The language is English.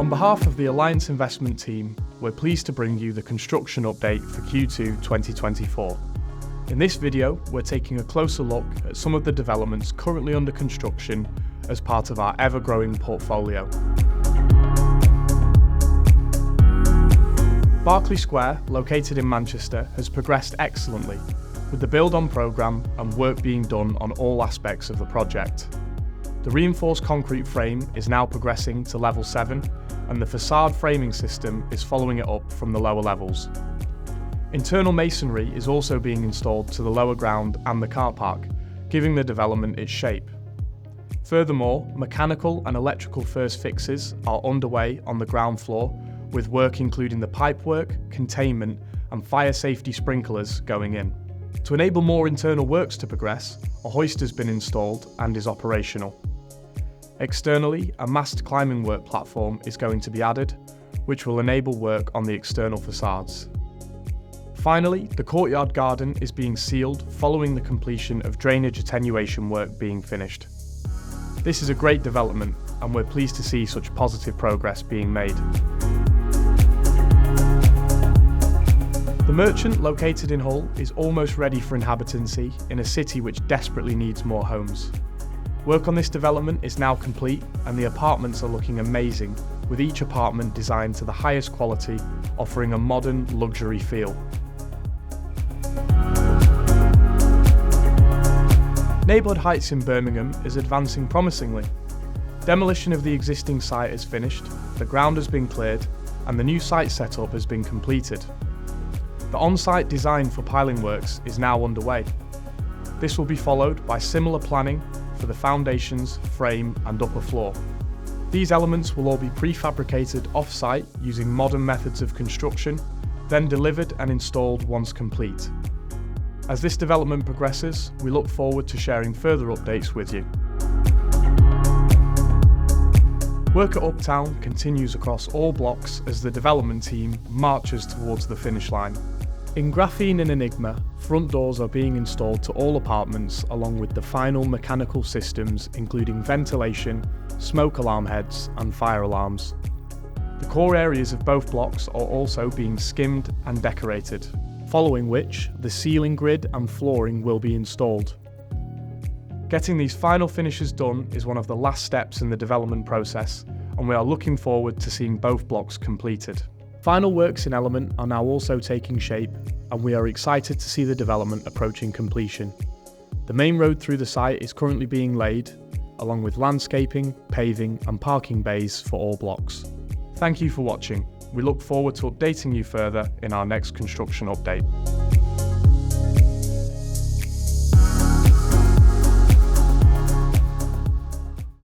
On behalf of the Alliance Investment team, we're pleased to bring you the construction update for Q2 2024. In this video, we're taking a closer look at some of the developments currently under construction as part of our ever-growing portfolio. Berkeley Square, located in Manchester, has progressed excellently, with the build-on programme and work being done on all aspects of the project. The reinforced concrete frame is now progressing to level 7, and the facade framing system is following it up from the lower levels. Internal masonry is also being installed to the lower ground and the car park, giving the development its shape. Furthermore, mechanical and electrical first fixes are underway on the ground floor, with work including the pipework, containment and fire safety sprinklers going in. To enable more internal works to progress, a hoist has been installed and is operational. Externally, a mast climbing work platform is going to be added, which will enable work on the external facades. Finally, the courtyard garden is being sealed following the completion of drainage attenuation work being finished. This is a great development, and we're pleased to see such positive progress being made. The Merchant, located in Hull, is almost ready for inhabitancy in a city which desperately needs more homes. Work on this development is now complete, and the apartments are looking amazing, with each apartment designed to the highest quality, offering a modern luxury feel. Neighbourhood Heights in Birmingham is advancing promisingly. Demolition of the existing site is finished, the ground has been cleared, and the new site setup has been completed. The on-site design for piling works is now underway. This will be followed by similar planning for the foundations, frame and upper floor. These elements will all be prefabricated off-site using modern methods of construction, then delivered and installed once complete. As this development progresses, we look forward to sharing further updates with you. Work at Uptown continues across all blocks as the development team marches towards the finish line. In Graphene and Enigma, front doors are being installed to all apartments along with the final mechanical systems including ventilation, smoke alarm heads and fire alarms. The core areas of both blocks are also being skimmed and decorated, following which the ceiling grid and flooring will be installed. Getting these final finishes done is one of the last steps in the development process, and we are looking forward to seeing both blocks completed. Final works in Element are now also taking shape, and we are excited to see the development approaching completion. The main road through the site is currently being laid, along with landscaping, paving and parking bays for all blocks. Thank you for watching. We look forward to updating you further in our next construction update.